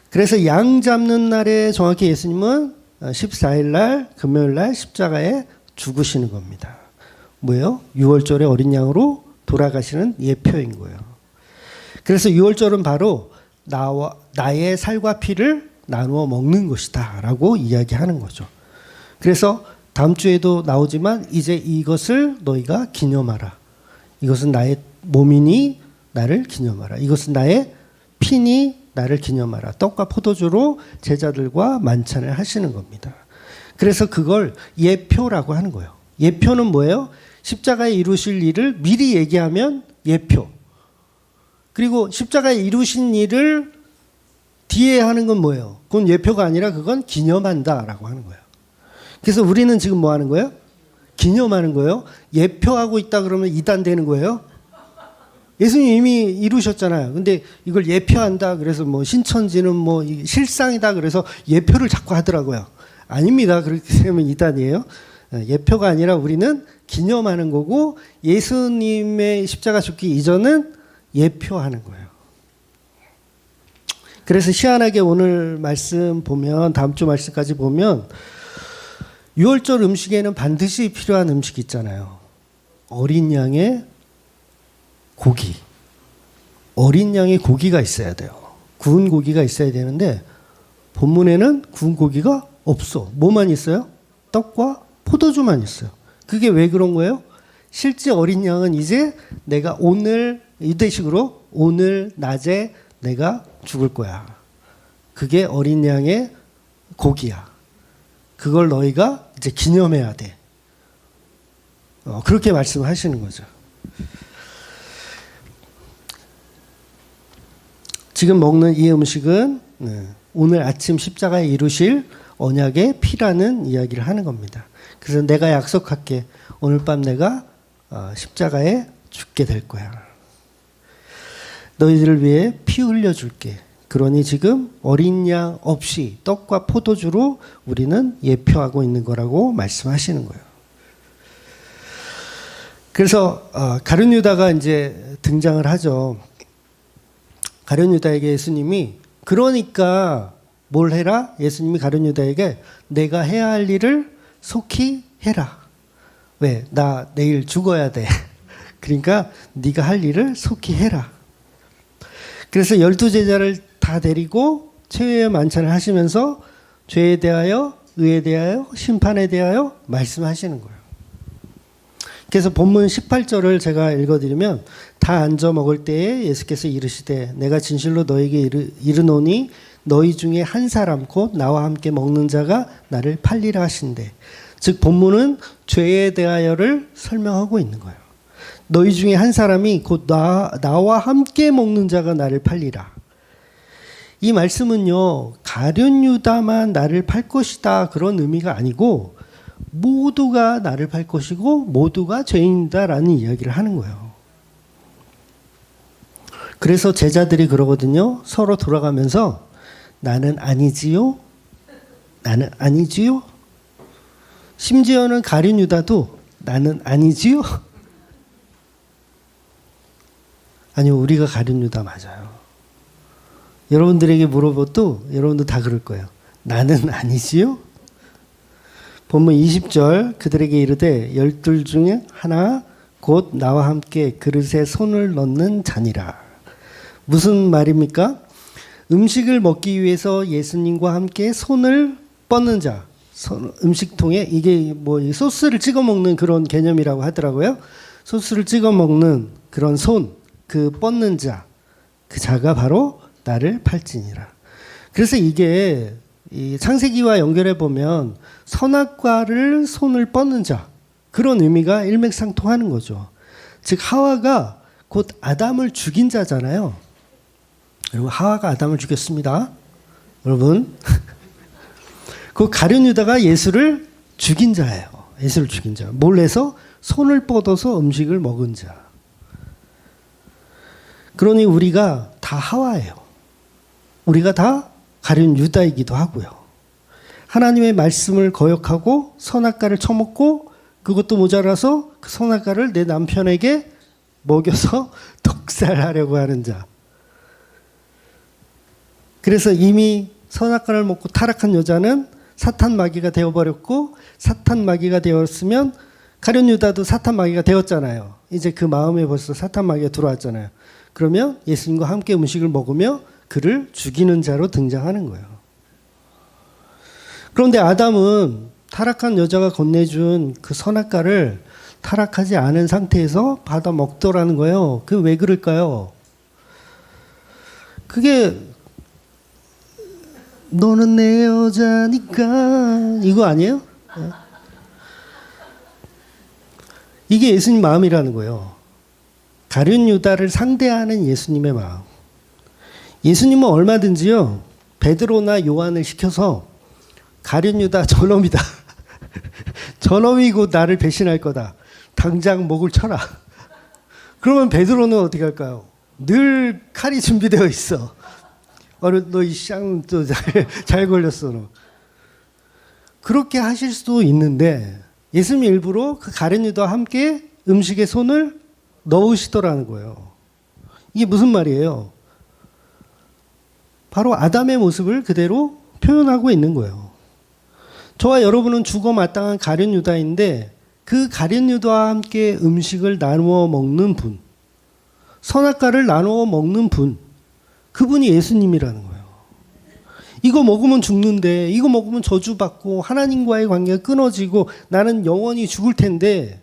그래서 양 잡는 날에 정확히 예수님은 14일 날 금요일 날 십자가에 죽으시는 겁니다. 뭐예요? 유월절의 어린 양으로 돌아가시는 예표인 거예요. 그래서 유월절은 바로 나의 살과 피를 나누어 먹는 것이다 라고 이야기하는 거죠. 그래서 다음 주에도 나오지만 이제 이것을 너희가 기념하라. 이것은 나의 몸이니 나를 기념하라. 이것은 나의 피니 나를 기념하라. 떡과 포도주로 제자들과 만찬을 하시는 겁니다. 그래서 그걸 예표라고 하는 거예요. 예표는 뭐예요? 십자가에 이루실 일을 미리 얘기하면 예표. 그리고 십자가에 이루신 일을 뒤에 하는 건 뭐예요? 그건 예표가 아니라 그건 기념한다라고 하는 거예요. 그래서 우리는 지금 뭐 하는 거예요? 기념하는 거예요. 예표하고 있다 그러면 이단되는 거예요. 예수님 이미 이루셨잖아요. 근데 이걸 예표한다 그래서 뭐 신천지는 뭐 실상이다 그래서 예표를 자꾸 하더라고요. 아닙니다. 그렇게 되면 이단이에요. 예표가 아니라 우리는 기념하는 거고 예수님의 십자가 죽기 이전은 예표하는 거예요. 그래서 희한하게 오늘 말씀 보면 다음 주 말씀까지 보면 유월절 음식에는 반드시 필요한 음식 있잖아요. 어린 양의 고기. 어린 양의 고기가 있어야 돼요. 구운 고기가 있어야 되는데 본문에는 구운 고기가 없어. 뭐만 있어요? 떡과 포도주만 있어요. 그게 왜 그런 거예요? 실제 어린 양은 이제 내가 오늘 이대식으로 오늘 낮에 내가 죽을 거야. 그게 어린 양의 고기야. 그걸 너희가 이제 기념해야 돼. 그렇게 말씀하시는 거죠. 지금 먹는 이 음식은 오늘 아침 십자가에 이루실 언약의 피라는 이야기를 하는 겁니다. 그래서 내가 약속할게. 오늘 밤 내가 십자가에 죽게 될 거야. 너희들을 위해 피 흘려줄게. 그러니 지금 어린 양 없이 떡과 포도주로 우리는 예표하고 있는 거라고 말씀하시는 거예요. 그래서 가룟 유다가 이제 등장을 하죠. 가룟 유다에게 예수님이 그러니까 뭘 해라? 예수님이 가룟 유다에게 내가 해야 할 일을 속히 해라. 왜? 나 내일 죽어야 돼. 그러니까 네가 할 일을 속히 해라. 그래서 12제자를 다 데리고 최후의 만찬을 하시면서 죄에 대하여, 의에 대하여, 심판에 대하여 말씀하시는 거예요. 그래서 본문 18절을 제가 읽어드리면 다 앉아 먹을 때에 예수께서 이르시되 내가 진실로 너에게 이르노니 너희 중에 한 사람 곧 나와 함께 먹는 자가 나를 팔리라 하신대. 즉 본문은 죄에 대하여를 설명하고 있는 거예요. 너희 중에 한 사람이 곧 나와 함께 먹는 자가 나를 팔리라. 이 말씀은요, 가룟 유다만 나를 팔 것이다 그런 의미가 아니고 모두가 나를 팔 것이고 모두가 죄인이다라는 이야기를 하는 거예요. 그래서 제자들이 그러거든요. 서로 돌아가면서 나는 아니지요? 나는 아니지요? 심지어는 가룟 유다도 나는 아니지요? 아니요, 우리가 가룟 유다 맞아요. 여러분들에게 물어봐도 여러분도 다 그럴 거예요. 나는 아니지요? 본문 20절 그들에게 이르되 12 중에 하나 곧 나와 함께 그릇에 손을 넣는 자니라. 무슨 말입니까? 음식을 먹기 위해서 예수님과 함께 손을 뻗는 자. 음식통에 이게 뭐 소스를 찍어 먹는 그런 개념이라고 하더라고요. 소스를 찍어 먹는 그런 손, 그 뻗는 자, 그 자가 바로 나를 팔지니라. 그래서 이게 이 창세기와 연결해 보면 선악과를 손을 뻗는 자, 그런 의미가 일맥상통하는 거죠. 즉 하와가 곧 아담을 죽인 자잖아요. 그리고 하와가 아담을 죽였습니다. 여러분. 그 가룟 유다가 예수를 죽인 자예요. 예수를 죽인 자. 몰래서 손을 뻗어서 음식을 먹은 자. 그러니 우리가 다 하와예요. 우리가 다 가룟 유다이기도 하고요. 하나님의 말씀을 거역하고 선악과를 처먹고 그것도 모자라서 그 선악과를 내 남편에게 먹여서 독살하려고 하는 자. 그래서 이미 선악과를 먹고 타락한 여자는 사탄 마귀가 되어버렸고 사탄 마귀가 되었으면 가룟 유다도 사탄 마귀가 되었잖아요. 이제 그 마음에 벌써 사탄 마귀가 들어왔잖아요. 그러면 예수님과 함께 음식을 먹으며 그를 죽이는 자로 등장하는 거예요. 그런데 아담은 타락한 여자가 건네준 그 선악과를 타락하지 않은 상태에서 받아 먹더라는 거예요. 그게 왜 그럴까요? 그게 너는 내 여자니까 이거 아니에요? 이게 예수님 마음이라는 거예요. 가룟 유다를 상대하는 예수님의 마음. 예수님은 얼마든지요 베드로나 요한을 시켜서 가룟 유다 저놈이다. 저놈이고 나를 배신할 거다. 당장 목을 쳐라. 그러면 베드로는 어떻게 할까요? 늘 칼이 준비되어 있어. 너 이 쌍 또 잘 걸렸어 너. 그렇게 하실 수도 있는데 예수님 일부러 그 가룟 유다와 함께 음식에 손을 넣으시더라는 거예요. 이게 무슨 말이에요? 바로 아담의 모습을 그대로 표현하고 있는 거예요. 저와 여러분은 죽어 마땅한 가룟 유다인데 그 가룟 유다와 함께 음식을 나누어 먹는 분, 선악과를 나누어 먹는 분, 그분이 예수님이라는 거예요. 이거 먹으면 죽는데, 이거 먹으면 저주받고 하나님과의 관계가 끊어지고 나는 영원히 죽을 텐데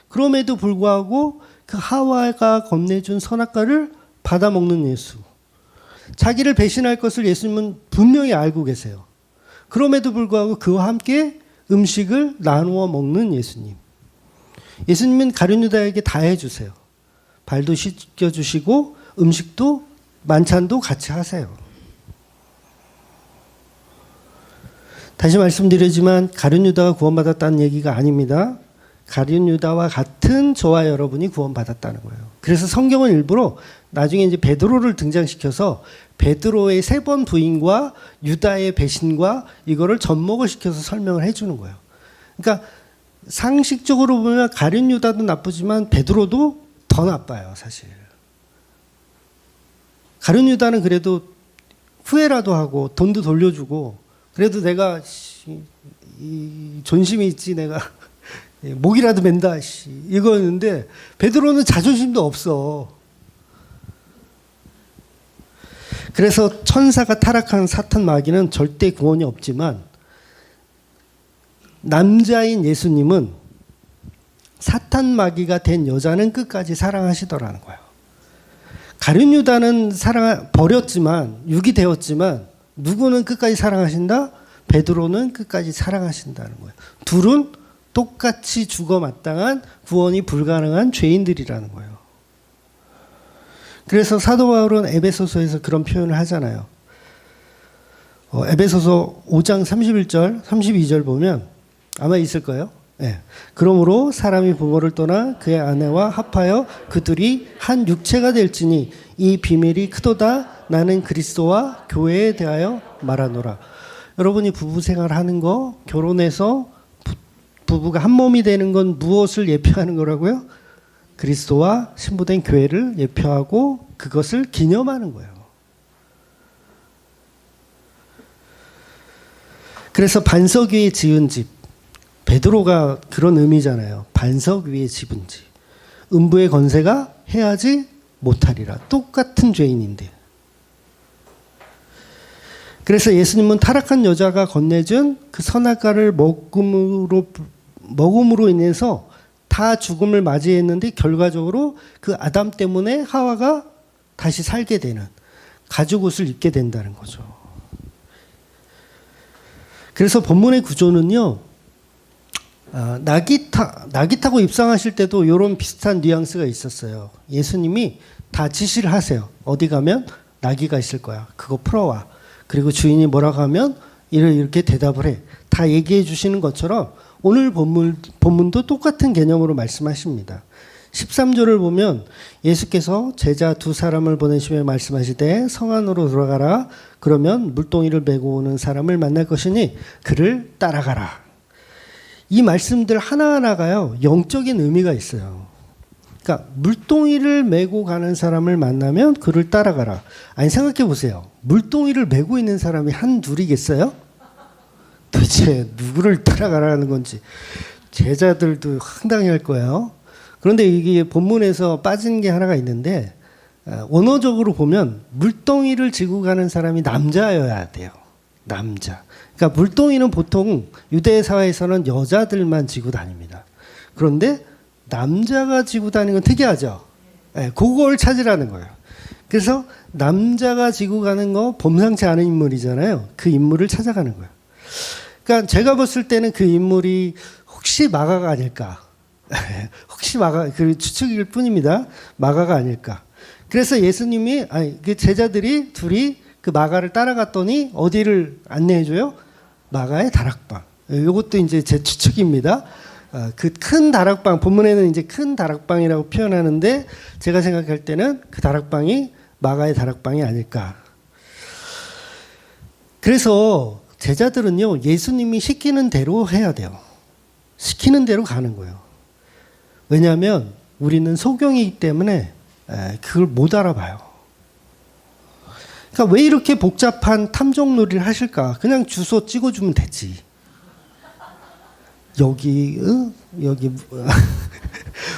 그럼에도 불구하고 그 하와가 건네준 선악과를 받아먹는 예수. 자기를 배신할 것을 예수님은 분명히 알고 계세요. 그럼에도 불구하고 그와 함께 음식을 나누어 먹는 예수님. 예수님은 가룟 유다에게 다 해주세요. 발도 씻겨주시고 음식도 만찬도 같이 하세요. 다시 말씀드리지만 가룟 유다가 구원받았다는 얘기가 아닙니다. 가룟 유다와 같은 저와 여러분이 구원받았다는 거예요. 그래서 성경은 일부러 나중에 이제 베드로를 등장시켜서 베드로의 3번 부인과 유다의 배신과 이거를 접목을 시켜서 설명을 해주는 거예요. 그러니까 상식적으로 보면 가룟 유다도 나쁘지만 베드로도 더 나빠요, 사실. 가룟 유다는 그래도 후회라도 하고 돈도 돌려주고 그래도 내가 이 존심이 있지 내가 목이라도 맨다 이거였는데 베드로는 자존심도 없어. 그래서 천사가 타락한 사탄 마귀는 절대 구원이 없지만 남자인 예수님은 사탄 마귀가 된 여자는 끝까지 사랑하시더라는 거예요. 가룟 유다는 버렸지만 육이 되었지만 누구는 끝까지 사랑하신다? 베드로는 끝까지 사랑하신다는 거예요. 둘은 똑같이 죽어 마땅한 구원이 불가능한 죄인들이라는 거예요. 그래서 사도 바울은 에베소서에서 그런 표현을 하잖아요. 에베소서 5장 31절, 32절 보면 아마 있을 거예요. 네. 그러므로 사람이 부모를 떠나 그의 아내와 합하여 그들이 한 육체가 될지니 이 비밀이 크도다. 나는 그리스도와 교회에 대하여 말하노라. 여러분이 부부 생활하는 거, 결혼해서 부부가 한 몸이 되는 건 무엇을 예표하는 거라고요? 그리스도와 신부된 교회를 예표하고 그것을 기념하는 거예요. 그래서 반석 위에 지은 집, 베드로가 그런 의미잖아요. 반석 위에 지은 집. 음부의 권세가 해하지 못하리라. 똑같은 죄인인데. 그래서 예수님은 타락한 여자가 건네준 그 선악과를 먹음으로 인해서 다 죽음을 맞이했는데 결과적으로 그 아담 때문에 하와가 다시 살게 되는 가죽옷을 입게 된다는 거죠. 그래서 본문의 구조는요, 낙이 타고 입상하실 때도 이런 비슷한 뉘앙스가 있었어요. 예수님이 다 지시를 하세요. 어디 가면 나귀가 있을 거야. 그거 풀어와. 그리고 주인이 뭐라고 하면 이렇게 대답을 해. 다 얘기해 주시는 것처럼 오늘 본문도 똑같은 개념으로 말씀하십니다. 13절을 보면 예수께서 제자 두 사람을 보내시며 말씀하시되 성 안으로 들어가라. 그러면 물동이를 메고 오는 사람을 만날 것이니 그를 따라가라. 이 말씀들 하나하나가요, 영적인 의미가 있어요. 그러니까 물동이를 메고 가는 사람을 만나면 그를 따라가라. 아니, 생각해 보세요. 물동이를 메고 있는 사람이 한둘이겠어요? 도대체 누구를 따라가라는 건지 제자들도 황당해할 거예요. 그런데 이게 본문에서 빠진 게 하나가 있는데, 원어적으로 보면 물동이를 지고 가는 사람이 남자여야 돼요. 남자. 그러니까 물동이는 보통 유대 사회에서는 여자들만 지고 다닙니다. 그런데 남자가 지고 다니는 건 특이하죠. 네, 그걸 찾으라는 거예요. 그래서 남자가 지고 가는 거 범상치 않은 인물이잖아요. 그 인물을 찾아가는 거예요. 그러니까 제가 봤을 때는 그 인물이 혹시 마가가 아닐까. 혹시 그 추측일 뿐입니다. 마가가 아닐까. 그래서 예수님이, 그 제자들이 둘이 그 마가를 따라갔더니 어디를 안내해줘요? 마가의 다락방. 이것도 이제 제 추측입니다. 그 큰 다락방, 본문에는 이제 큰 다락방이라고 표현하는데 제가 생각할 때는 그 다락방이 마가의 다락방이 아닐까. 그래서 제자들은요, 예수님이 시키는 대로 해야 돼요. 시키는 대로 가는 거예요. 왜냐하면 우리는 소경이기 때문에 그걸 못 알아봐요. 그러니까 왜 이렇게 복잡한 탐정놀이를 하실까? 그냥 주소 찍어주면 되지. 여기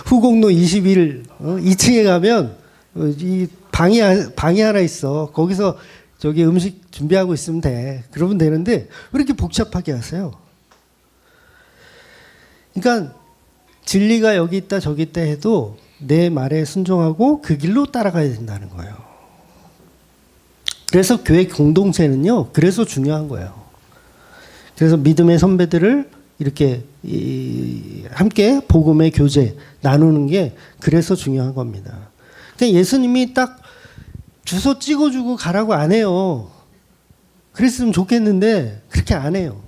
후곡로 21 2층에 가면 이 방이 하나 있어. 거기서 저기 음식 준비하고 있으면 돼. 그러면 되는데 왜 이렇게 복잡하게 하세요? 그러니까 진리가 여기 있다 저기 있다 해도 내 말에 순종하고 그 길로 따라가야 된다는 거예요. 그래서 교회 공동체는요, 그래서 중요한 거예요. 그래서 믿음의 선배들을 이렇게 함께 복음의 교제 나누는 게 그래서 중요한 겁니다. 그러니까 예수님이 딱 주소 찍어주고 가라고 안 해요. 그랬으면 좋겠는데 그렇게 안 해요.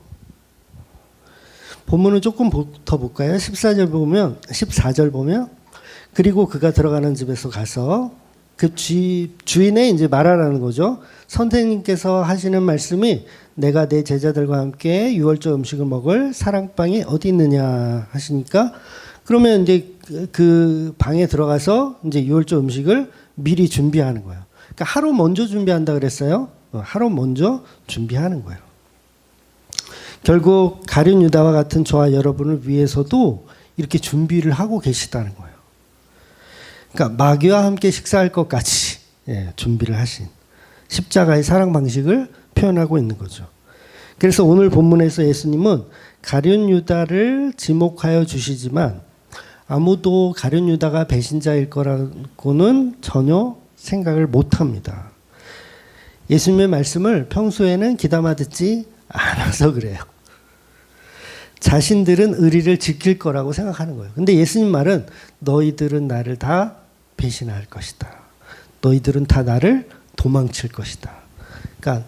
본문을 조금 더 볼까요? 14절 보면 그리고 그가 들어가는 집에서 가서 그 주인에 이제 말하라는 거죠. 선생님께서 하시는 말씀이 내가 내 제자들과 함께 유월절 음식을 먹을 사랑방이 어디 있느냐 하시니까, 그러면 이제 그 방에 들어가서 이제 유월절 음식을 미리 준비하는 거예요. 그러니까 하루 먼저 준비한다 그랬어요. 하루 먼저 준비하는 거예요. 결국 가룟 유다와 같은 저와 여러분을 위해서도 이렇게 준비를 하고 계시다는 거예요. 그러니까 마귀와 함께 식사할 것까지 준비를 하신 십자가의 사랑 방식을 표현하고 있는 거죠. 그래서 오늘 본문에서 예수님은 가룟 유다를 지목하여 주시지만 아무도 가룟 유다가 배신자일 거라고는 전혀 생각을 못합니다. 예수님의 말씀을 평소에는 귀담아 듣지 않아서 그래요. 자신들은 의리를 지킬 거라고 생각하는 거예요. 근데 예수님 말은 너희들은 나를 다 배신할 것이다. 너희들은 다 나를 도망칠 것이다. 그러니까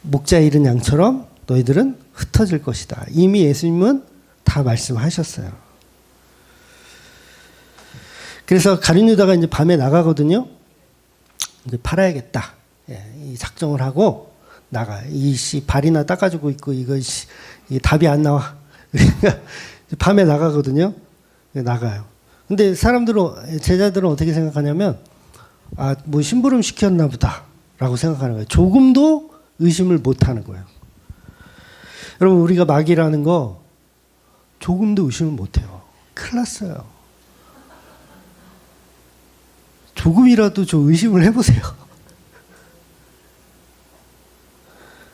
목자 잃은 양처럼 너희들은 흩어질 것이다. 이미 예수님은 다 말씀하셨어요. 그래서 가룟 유다가 이제 밤에 나가거든요. 이제 팔아야겠다. 이 작정을 하고 나가. 발이나 닦아주고 있고 이 답이 안 나와. 그러니까 밤에 나가거든요. 나가요. 근데 제자들은 어떻게 생각하냐면, 아, 뭐 심부름 시켰나 보다. 라고 생각하는 거예요. 조금도 의심을 못 하는 거예요. 여러분, 우리가 마귀라는 거 조금도 의심을 못 해요. 큰일 났어요. 조금이라도 좀 의심을 해보세요.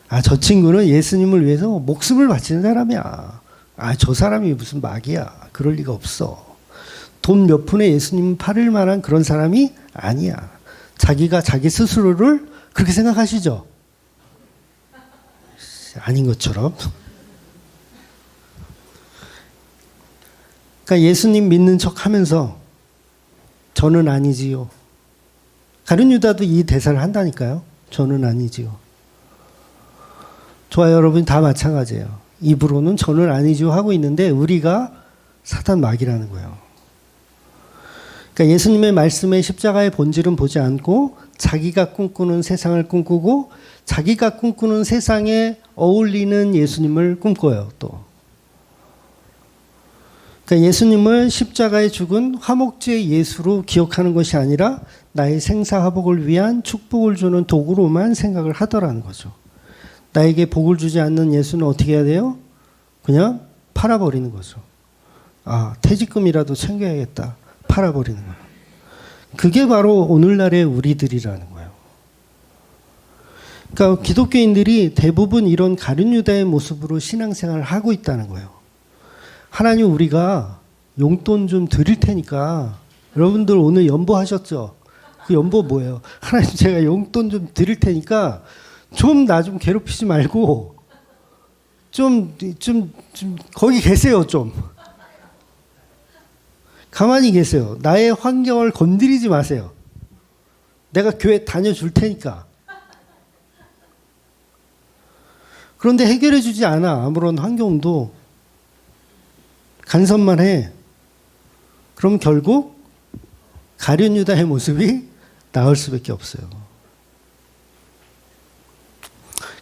아, 저 친구는 예수님을 위해서 목숨을 바치는 사람이야. 아, 저 사람이 무슨 마귀야. 그럴 리가 없어. 돈 몇 푼에 예수님 팔을 만한 그런 사람이 아니야. 자기가 자기 스스로를 그렇게 생각하시죠? 아닌 것처럼. 그러니까 예수님 믿는 척 하면서 저는 아니지요. 가룟 유다도 이 대사를 한다니까요. 저는 아니지요. 좋아요, 여러분. 다 마찬가지예요. 입으로는 저는 아니지요 하고 있는데 우리가 사단 마귀라는 거예요. 그러니까 예수님의 말씀의 십자가의 본질은 보지 않고 자기가 꿈꾸는 세상을 꿈꾸고 자기가 꿈꾸는 세상에 어울리는 예수님을 꿈꿔요. 또 그러니까 예수님을 십자가에 죽은 화목제의 예수로 기억하는 것이 아니라 나의 생사화복을 위한 축복을 주는 도구로만 생각을 하더라는 거죠. 나에게 복을 주지 않는 예수는 어떻게 해야 돼요? 그냥 팔아버리는 거죠. 아, 퇴직금이라도 챙겨야겠다. 팔아버리는 거예요. 그게 바로 오늘날의 우리들이라는 거예요. 그러니까 기독교인들이 대부분 이런 가룟 유다의 모습으로 신앙생활을 하고 있다는 거예요. 하나님, 우리가 용돈 좀 드릴 테니까 여러분들 오늘 연보하셨죠? 그 연보 뭐예요? 하나님, 제가 용돈 좀 드릴 테니까 좀 나 좀 괴롭히지 말고 좀 거기 계세요. 좀 가만히 계세요. 나의 환경을 건드리지 마세요. 내가 교회 다녀줄 테니까. 그런데 해결해 주지 않아. 아무런 환경도. 간섭만 해. 그럼 결국 가룟 유다의 모습이 나올 수밖에 없어요.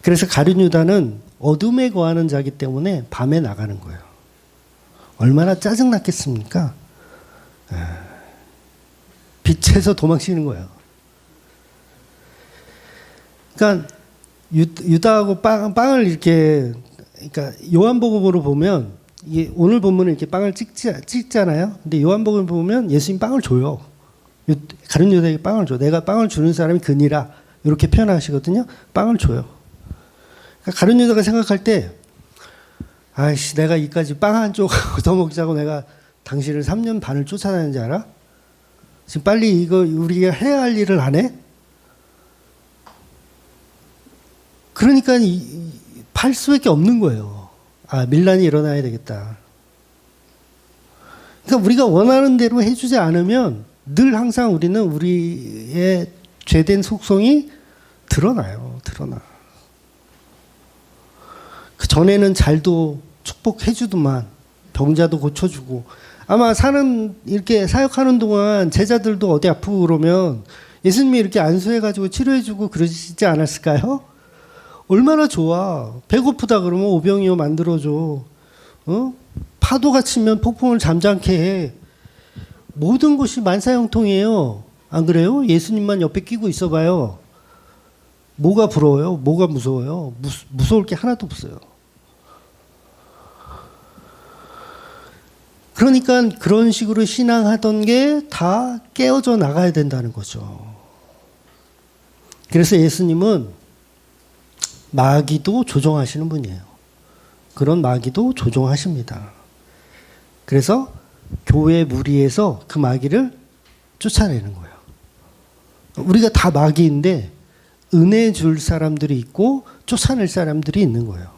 그래서 가룟 유다는 어둠에 거하는 자기 때문에 밤에 나가는 거예요. 얼마나 짜증났겠습니까? 빛에서 도망치는 거예요. 그러니까 유다하고 빵을 이렇게, 그러니까 요한복음으로 보면 이게 오늘 본문은 이렇게 빵을 찍잖아요. 근데 요한복음 보면 예수님 빵을 줘요. 가룟 유다에게 빵을 줘. 내가 빵을 주는 사람이 그니라. 이렇게 표현하시거든요. 빵을 줘요. 그러니까 가룟 유다가 생각할 때, 아이씨, 내가 이까지 빵 한 쪽 얻어먹자고 내가 당신을 3년 반을 쫓아다니는지 알아? 지금 빨리 이거 우리가 해야 할 일을 안 해? 그러니까 팔 수밖에 없는 거예요. 아, 밀란이 일어나야 되겠다. 그러니까 우리가 원하는 대로 해주지 않으면 늘 항상 우리는 우리의 죄된 속성이 드러나요. 드러나. 그 전에는 잘도 축복해주더만, 병자도 고쳐주고, 아마 이렇게 사역하는 동안 제자들도 어디 아프고 그러면 예수님이 이렇게 안수해가지고 치료해주고 그러시지 않았을까요? 얼마나 좋아. 배고프다 그러면 오병이어 만들어줘. 파도가 치면 폭풍을 잠잠케 해. 모든 것이 만사형통이에요. 안 그래요? 예수님만 옆에 끼고 있어봐요. 뭐가 부러워요? 뭐가 무서워요? 무서울 게 하나도 없어요. 그러니까 그런 식으로 신앙하던 게 다 깨어져 나가야 된다는 거죠. 그래서 예수님은 마귀도 조종하시는 분이에요. 그런 마귀도 조종하십니다. 그래서 교회 무리에서 그 마귀를 쫓아내는 거예요. 우리가 다 마귀인데 은혜 줄 사람들이 있고 쫓아낼 사람들이 있는 거예요.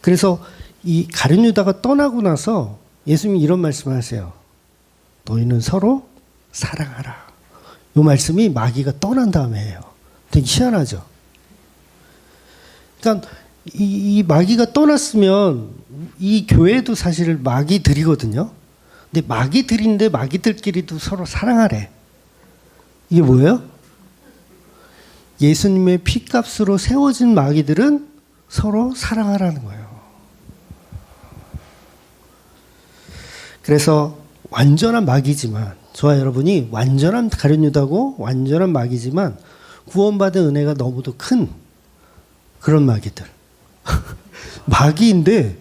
그래서 이 가룟 유다가 떠나고 나서 예수님이 이런 말씀을 하세요. 너희는 서로 사랑하라. 이 말씀이 마귀가 떠난 다음에 해요. 되게 희한하죠. 그러니까 이 마귀가 떠났으면 이 교회도 사실 마귀들이거든요. 근데 마귀들인데 마귀들끼리도 서로 사랑하래. 이게 뭐예요? 예수님의 피값으로 세워진 마귀들은 서로 사랑하라는 거예요. 그래서 완전한 마귀지만, 저와 여러분이 완전한 가룟 유다고 완전한 마귀지만 구원받은 은혜가 너무도 큰 그런 마귀들. 마귀인데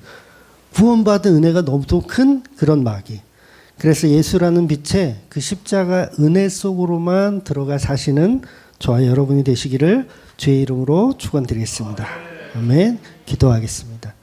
구원받은 은혜가 너무도 큰 그런 마귀. 그래서 예수라는 빛에 그 십자가 은혜 속으로만 들어가 사시는 저와 여러분이 되시기를 주의 이름으로 축원드리겠습니다. 아멘. 기도하겠습니다.